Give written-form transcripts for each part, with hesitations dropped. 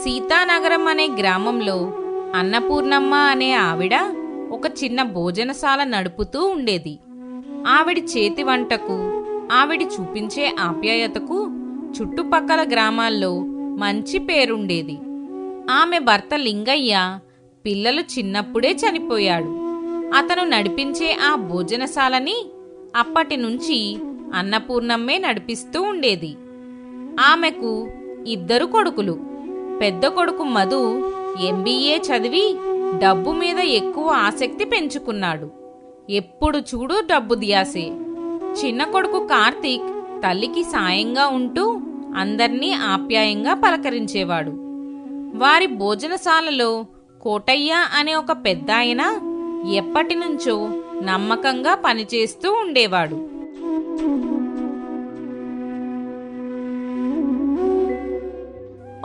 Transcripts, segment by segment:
సీతానగరం అనే గ్రామంలో అన్నపూర్ణమ్మ అనే ఆవిడ ఒక చిన్న భోజనశాల నడుపుతూ ఉండేది. ఆవిడి చేతి వంటకు, ఆవిడి చూపించే ఆప్యాయతకు చుట్టుపక్కల గ్రామాల్లో మంచి పేరుండేది. ఆమె భర్త లింగయ్య పిల్లలు చిన్నప్పుడే చనిపోయాడు. అతను నడిపించే ఆ భోజనశాలని అప్పటినుంచి అన్నపూర్ణమ్మే నడిపిస్తూ ఉండేది. ఆమెకు 2 కొడుకులు. పెద్ద కొడుకు మధు MBA చదివి డబ్బు మీద ఎక్కువ ఆసక్తి పెంచుకున్నాడు. ఎప్పుడు చూడు డబ్బు ధ్యాసే. చిన్న కొడుకు కార్తీక్ తల్లికి సాయంగా ఉంటూ అందర్నీ ఆప్యాయంగా పలకరించేవాడు. వారి భోజనశాలలో కోటయ్య అనే ఒక పెద్దాయన ఎప్పటినుంచో నమ్మకంగా పనిచేస్తూ ఉండేవాడు.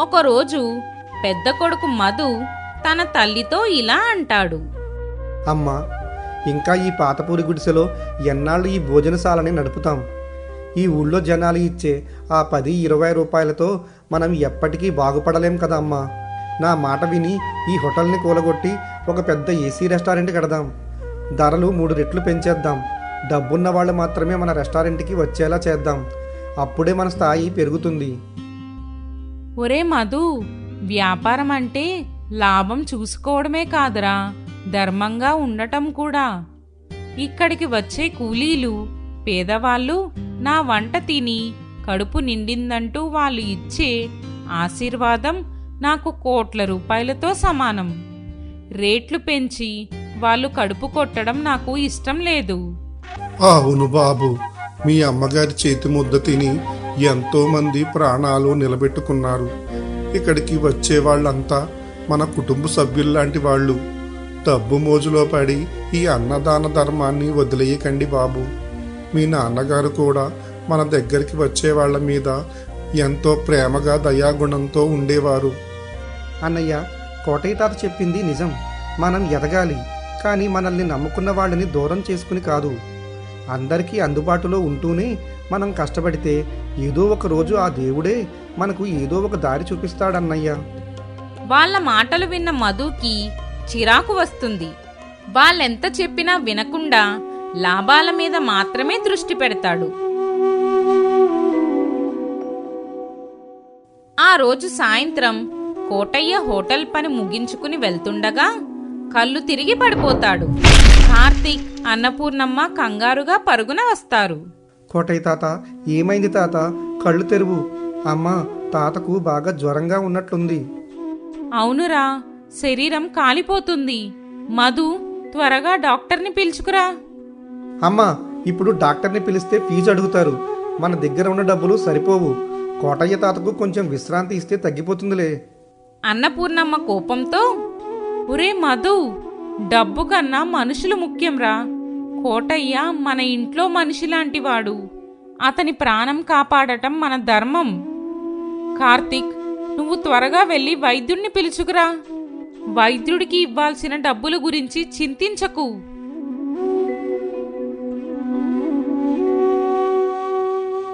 ఒకరోజు పెద్ద కొడుకు మధు తన తల్లితో ఇలా అంటాడు. అమ్మా, ఇంకా ఈ పాతపూరి గుడిసెలో ఎన్నాళ్ళు ఈ భోజనశాలని నడుపుతాం? ఈ ఊళ్ళో జనాలు ఇచ్చే ఆ 10-20 రూపాయలతో మనం ఎప్పటికీ బాగుపడలేం కదా అమ్మా. నా మాట విని ఈ హోటల్ని కూలగొట్టి ఒక పెద్ద AC రెస్టారెంట్ కడదాం. ధరలు 3 రెట్లు పెంచేద్దాం. డబ్బున్న వాళ్ళు మాత్రమే మన రెస్టారెంట్కి వచ్చేలా చేద్దాం. అప్పుడే మన స్థాయి పెరుగుతుంది. ఒరే మధు, వ్యాపారం అంటే లాభం చూసుకోవడమే కాదురా, ధర్మంగా ఉండటం కూడా. ఇక్కడికి వచ్చే కూలీలు, పేదవాళ్ళు నా వంట తిని కడుపు నిండిందంటూ వాళ్ళు ఇచ్చే ఆశీర్వాదం నాకు కోట్ల రూపాయలతో సమానం. రేట్లు పెంచి వాళ్ళు కడుపు కొట్టడం నాకు ఇష్టం లేదు. అవును బాబు, మీ అమ్మగారి చేతి ముద్ద తిని ఎంతో మంది ప్రాణాలు నిలబెట్టుకున్నారు. ఇక్కడికి వచ్చే వాళ్ళంతా మన కుటుంబ సభ్యుల్లాంటి వాళ్ళు. డబ్బు మోజులో పడి ఈ అన్నదాన ధర్మాన్ని వదిలేయకండి బాబు. మీ నాన్నగారు కూడా మన దగ్గరికి వచ్చే వాళ్ళ మీద ఎంతో ప్రేమగా దయాగుణంతో ఉండేవారు. అన్నయ్య, కోటయ్య తాత చెప్పింది నిజం. మనం ఎదగాలి, కానీ మనల్ని నమ్ముకున్న వాళ్ళని దూరం చేసుకుని కాదు. అందరికీ అందుబాటులో ఉంటూనే మనం కష్టపడితే ఏదో ఒక రోజు ఆ దేవుడే మనకు ఏదో ఒక దారి చూపిస్తాడన్నయ్య. వాళ్ళ మాటలు విన్న మధుకి చిరాకు వస్తుంది. వాళ్ళెంత చెప్పినా వినకుండా లాభాల మీద మాత్రమే దృష్టి పెడతాడు. ఆ రోజు సాయంత్రం కోటయ్య హోటల్ పని ముగించుకుని వెళ్తుండగా కళ్ళు తిరిగి పడిపోతాడు. కార్తీక్, అన్నపూర్ణమ్మ కంగారుగా పరుగున వస్తారు. కోటయ్య తాత, ఏమైంది తాత? కళ్ళు తెరువు. అమ్మా, తాతకు బాగా జ్వరంగా ఉన్నట్లుంది. అవునురా, శరీరం కాలిపోతుంది. మధు, త్వరగా డాక్టర్ని పిలుచుకురా. అమ్మా, ఇప్పుడు డాక్టర్ని పిలిస్తే ఫీజు అడుగుతారు. మన దగ్గర ఉన్న డబ్బులు సరిపోవు. కోటయ్య తాతకు కొంచెం విశ్రాంతి ఇస్తే తగ్గిపోతుందిలే. అన్నపూర్ణమ్మ కోపంతో, ఒరే మధు, డబ్బు కన్నా మనుషులు ముఖ్యంరా. కోటయ్య మన ఇంట్లో మనిషిలాంటివాడు. అతని ప్రాణం కాపాడటం మన ధర్మం. కార్తీక్, నువ్వు త్వరగా వెళ్ళి వైద్యుడిని పిలుచుకురా. వైద్యుడికి ఇవ్వాల్సిన డబ్బుల గురించి చింతించకు.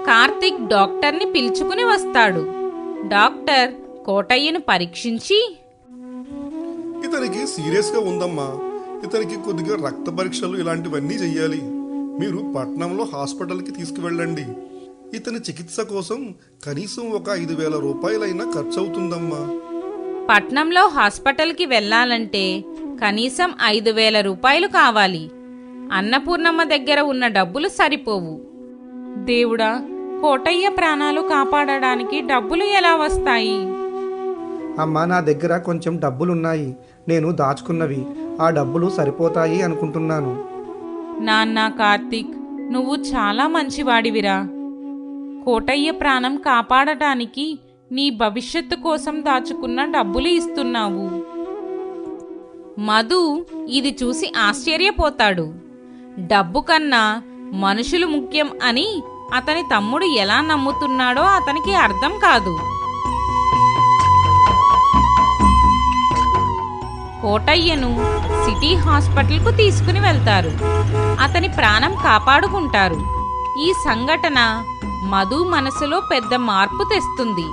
కార్తీక్ డాక్టర్ని పిలుచుకుని వస్తాడు. డాక్టర్ కోటయ్యను పరీక్షించి, ఇతనికి సీరియస్గా ఉందమ్మా. ఇతనికి కొద్దిగా రక్త పరీక్షలు ఇలాంటివన్నీ చెయ్యాలి. మీరు పట్నంలో హాస్పిటల్కి తీసుకువెళ్ళండి. ఇతని చికిత్స కోసం కనీసం ఒక 5,000 రూపాయలైనా ఖర్చు అవుతుందమ్మా. పట్నంలో హాస్పిటల్కి వెళ్ళాలంటే కనీసం 5,000 రూపాయలు కావాలి. అన్నపూర్ణమ్మ దగ్గర ఉన్న డబ్బులు సరిపోవు. దేవుడా, కోటయ్య ప్రాణాలు కాపాడడానికి డబ్బులు ఎలా వస్తాయి? అమ్మా, నా దగ్గర కొంచెం డబ్బులున్నాయి. నేను దాచుకున్నవి. ఆ డబ్బులు సరిపోతాయి అనుకుంటున్నాను. నాన్న కార్తీక్, నువ్వు చాలా మంచివాడివిరా. కోటయ్య ప్రాణం కాపాడటానికి నీ భవిష్యత్తు కోసం దాచుకున్న డబ్బులు ఇస్తున్నావు. మధు ఇది చూసి ఆశ్చర్యపోతాడు. డబ్బు కన్నా మనుషులు ముఖ్యం అని అతని తమ్ముడు ఎలా నమ్ముతున్నాడో అతనికి అర్థం కాదు. కోటయ్యను సిటీ హాస్పిటల్కు తీసుకుని వెళ్తారు. అతని ప్రాణం కాపాడుకుంటారు. ఈ సంఘటన మధు మనసులో పెద్ద మార్పు తెస్తుంది.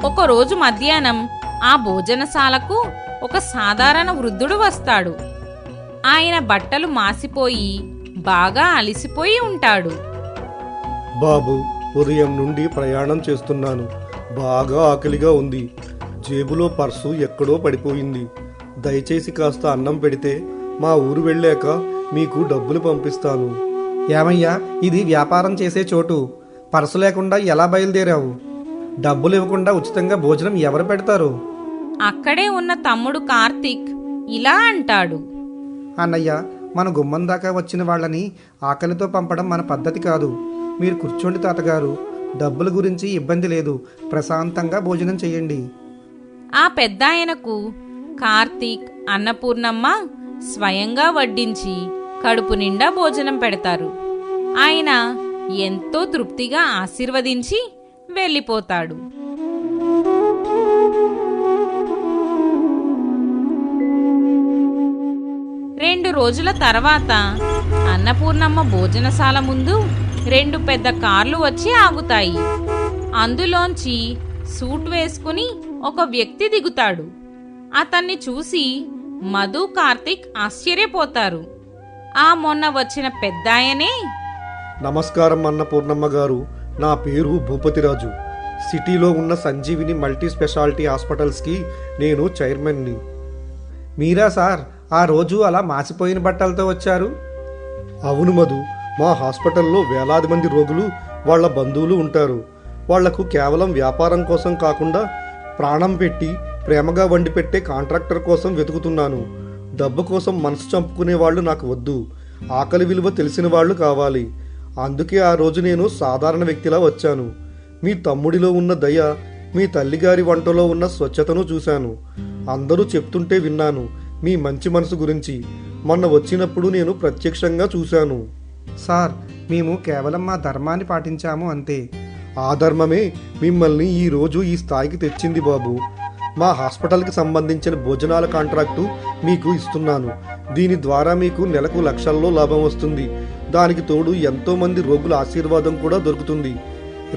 ఒకరోజు మధ్యాహ్నం ఆ భోజనశాలకు ఒక సాధారణ వృద్ధుడు వస్తాడు. ఆయన బట్టలు మాసిపోయి బాగా అలిసిపోయి ఉంటాడు. బాబు, ఉదయం నుండి ప్రయాణం చేస్తున్నాను. బాగా ఆకలిగా ఉంది. జేబులో పర్సు ఎక్కడో పడిపోయింది. దయచేసి కాస్త అన్నం పెడితే మా ఊరు వెళ్ళాక మీకు డబ్బులు పంపిస్తాను. ఏమయ్యా, ఇది వ్యాపారం చేసే చోటు. పర్సు లేకుండా ఎలా బయలుదేరావు? డబ్బులు ఇవ్వకుండా ఉచితంగా భోజనం ఎవరు పెడతారు? అక్కడే ఉన్న తమ్ముడు కార్తీక్ ఇలా అంటాడు. అన్నయ్య, మన గుమ్మం దాకా వచ్చిన వాళ్ళని ఆకలితో పంపడం మన పద్ధతి కాదు. మీరు కూర్చోండి తాతగారు. డబ్బుల గురించి ఇబ్బంది లేదు. ప్రశాంతంగా భోజనం చేయండి. ఆ పెద్దాయనకు కార్తీక్, అన్నపూర్ణమ్మ స్వయంగా వడ్డించి కడుపు నిండా భోజనం పెడతారు. ఆయన ఎంతో తృప్తిగా ఆశీర్వదించి వెళ్ళిపోతాడు. రెండు రోజుల తర్వాత అన్నపూర్ణమ్మ భోజనశాల ముందు 2 పెద్ద కార్లు వచ్చి ఆగుతాయి. అందులోంచి సూట్ వేసుకుని ఒక వ్యక్తి దిగుతాడు. అతన్ని చూసి మధు, కార్తీక్ ఆశ్చర్యపోతారు. ఆ మొన్న వచ్చిన పెద్దాయనే. నమస్కారం అన్నపూర్ణమ్మ గారు. నా పేరు భూపతిరాజు. సిటీలో ఉన్న సంజీవిని మల్టీ స్పెషాలిటీ హాస్పిటల్స్కి నేను చైర్మన్ని. మీరా సార్, ఆ రోజు అలా మాసిపోయిన బట్టలతో వచ్చారు? అవును మధు, మా హాస్పిటల్లో వేలాది మంది రోగులు, వాళ్ళ బంధువులు ఉంటారు. వాళ్లకు కేవలం వ్యాపారం కోసం కాకుండా ప్రాణం పెట్టి ప్రేమగా వండి పెట్టే కాంట్రాక్టర్ కోసం వెతుకుతున్నాను. డబ్బు కోసం మనసు చంపుకునే వాళ్ళు నాకు వద్దు. ఆకలి విలువ తెలిసిన వాళ్ళు కావాలి. అందుకే ఆ రోజు నేను సాధారణ వ్యక్తిలా వచ్చాను. మీ తమ్ముడిలో ఉన్న దయ, మీ తల్లిగారి వంటలో ఉన్న స్వచ్ఛతను చూశాను. అందరూ చెప్తుంటే విన్నాను మీ మంచి మనసు గురించి. మొన్న వచ్చినప్పుడు నేను ప్రత్యక్షంగా చూశాను. సార్, మేము కేవలం మా ధర్మాన్ని పాటించాము అంతే. ఆ ధర్మమే మిమ్మల్ని ఈరోజు ఈ స్థాయికి తెచ్చింది బాబు. మా హాస్పిటల్కి సంబంధించిన భోజనాల కాంట్రాక్టు మీకు ఇస్తున్నాను. దీని ద్వారా మీకు నెలకు లక్షల్లో లాభం వస్తుంది. దానికి తోడు ఎంతోమంది రోగుల ఆశీర్వాదం కూడా దొరుకుతుంది.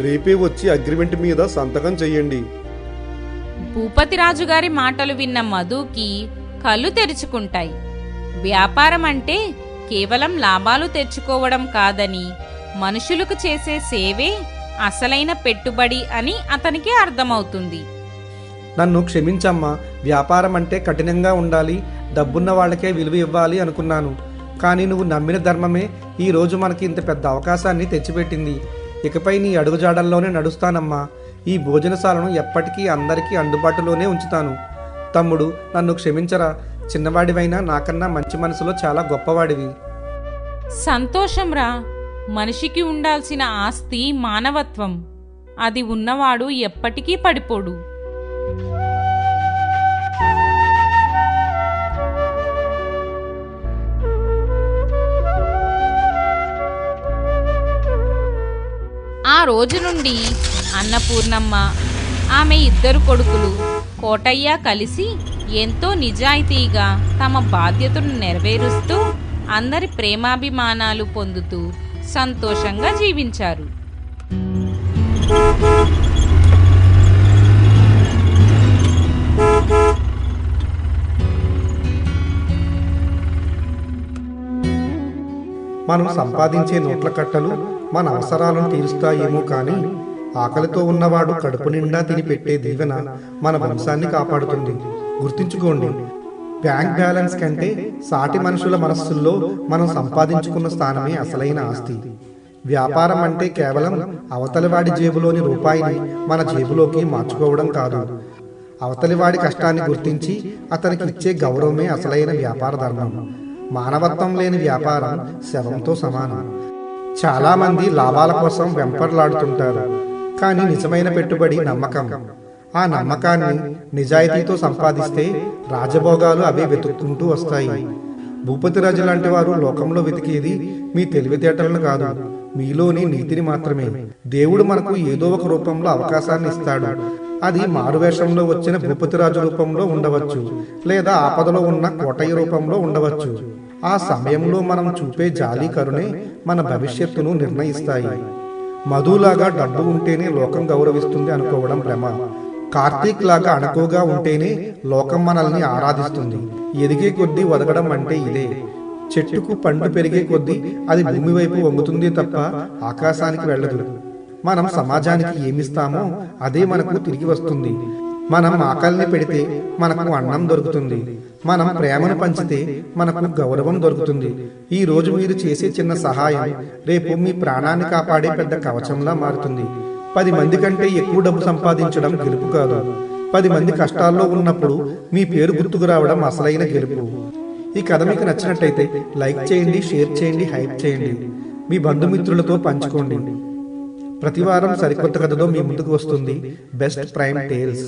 రేపే వచ్చి అగ్రిమెంట్ మీద సంతకం చెయ్యండి. భూపతిరాజు గారి మాటలు విన్న మధుకి కళ్ళు తెరుచుకుంటాయి. వ్యాపారం అంటే కేవలం లాభాలు తెచ్చుకోవడం కాదని, మనుషులకు చేసే సేవే అసలైన పెట్టుబడి అని అతనికి అర్థమవుతుంది. నన్ను క్షమించమ్మా. వ్యాపారం అంటే కఠినంగా ఉండాలి, డబ్బున్న వాళ్ళకే విలువ ఇవ్వాలి అనుకున్నాను. కానీ నువ్వు నమ్మిన ధర్మమే ఈరోజు మనకి ఇంత పెద్ద అవకాశాన్ని తెచ్చిపెట్టింది. ఇకపై నీ అడుగుజాడల్లోనే నడుస్తానమ్మా. ఈ భోజనశాలను ఎప్పటికీ అందరికీ అందుబాటులోనే ఉంచుతాను. తమ్ముడు, నన్ను క్షమించరా. చిన్నవాడివైనా నాకన్నా మంచి మనసులో చాలా గొప్పవాడివి. సంతోషంరా. మనిషికి ఉండాల్సిన ఆస్తి మానవత్వం. అది ఉన్నవాడు ఎప్పటికీ పడిపోడు. ఆ రోజు నుండి అన్నపూర్ణమ్మ, ఆమె 2 కొడుకులు కోటయ్య కలిసి ఎంతో నిజాయితీగా తమ బాధ్యతను నెరవేరుస్తూ అందరి ప్రేమాభిమానాలు పొందుతూ సంతోషంగా జీవించారు. మనం సంపాదించే నోట్ల కట్టలు మన అవసరాలను తీరుస్తాయేమో కానీ ఆకలితో ఉన్నవాడు కడుపు నిండా తిని పెట్టే దీవెన మన వంశాన్ని కాపాడుతుంది. గుర్తుంచుకోండి, బ్యాంక్ బ్యాలెన్స్ కంటే సాటి మనుషుల మనస్సుల్లో మనం సంపాదించుకున్న స్థానమే అసలైన ఆస్తి. వ్యాపారం అంటే కేవలం అవతలివాడి జేబులోని రూపాయిని మన జేబులోకి మార్చుకోవడం కాదు. అవతలివాడి కష్టాన్ని గుర్తించి అతనికి ఇచ్చే గౌరవమే అసలైన వ్యాపార ధర్మం. మానవత్వం లేని వ్యాపారం శవంతో సమానం. చాలా మంది లాభాల కోసం వెంపర్లాడుతుంటారు, కానీ నిజమైన పెట్టుబడి నమ్మకం. ఆ నమ్మకాన్ని నిజాయితీతో సంపాదిస్తే రాజభోగాలు అవే వెతుక్కుంటూ వస్తాయి. భూపతిరాజు లాంటి వారు లోకంలో వెతికేది మీ తెలివితేటలను కాదు, మీలోని నీతిని మాత్రమే. దేవుడు మనకు ఏదో ఒక రూపంలో అవకాశాన్ని ఇస్తాడు. అది మారువేషంలో వచ్చిన భూపతిరాజు రూపంలో ఉండవచ్చు, లేదా ఆపదలో ఉన్న కోటయ్య రూపంలో ఉండవచ్చు. ఆ సమయంలో మనం చూపే జాలి, కరుణే మన భవిష్యత్తును నిర్ణయిస్తాయి. మధులాగా డబ్బు ఉంటేనే లోకం గౌరవిస్తుంది అనుకోవడం భ్రమ. కార్తీక్ లాగా అణకువగా ఉంటేనే లోకం మనల్ని ఆరాధిస్తుంది. ఎదిగే కొద్దీ ఒదగడం అంటే ఇదే. చెట్టుకు పండు పెరిగే కొద్దీ అది భూమి వైపు వంగుతుంది తప్ప ఆకాశానికి వెళ్ళదు. మనం సమాజానికి ఏమిస్తామో అదే మనకు తిరిగి వస్తుంది. మనం ఆకలిని పెడితే మనకు అన్నం దొరుకుతుంది. మనం ప్రేమను పంచితే మనకు గౌరవం దొరుకుతుంది. ఈ రోజు మీరు చేసే చిన్న సహాయం రేపు మీ ప్రాణాన్ని కాపాడే పెద్ద కవచంలా మారుతుంది. 10 మంది కంటే ఎక్కువ డబ్బు సంపాదించడం గెలుపు కాదు. 10 మంది కష్టాల్లో ఉన్నప్పుడు మీ పేరు గుర్తుకు రావడం అసలైన గెలుపు. ఈ కథ మీకు నచ్చినట్టయితే లైక్ చేయండి, షేర్ చేయండి, హైప్ చేయండి. మీ బంధుమిత్రులతో పంచుకోండి. ప్రతివారం సరికొత్త కథతో మీ ముందుకు వస్తుంది బెస్ట్ ప్రైమ్ టేల్స్.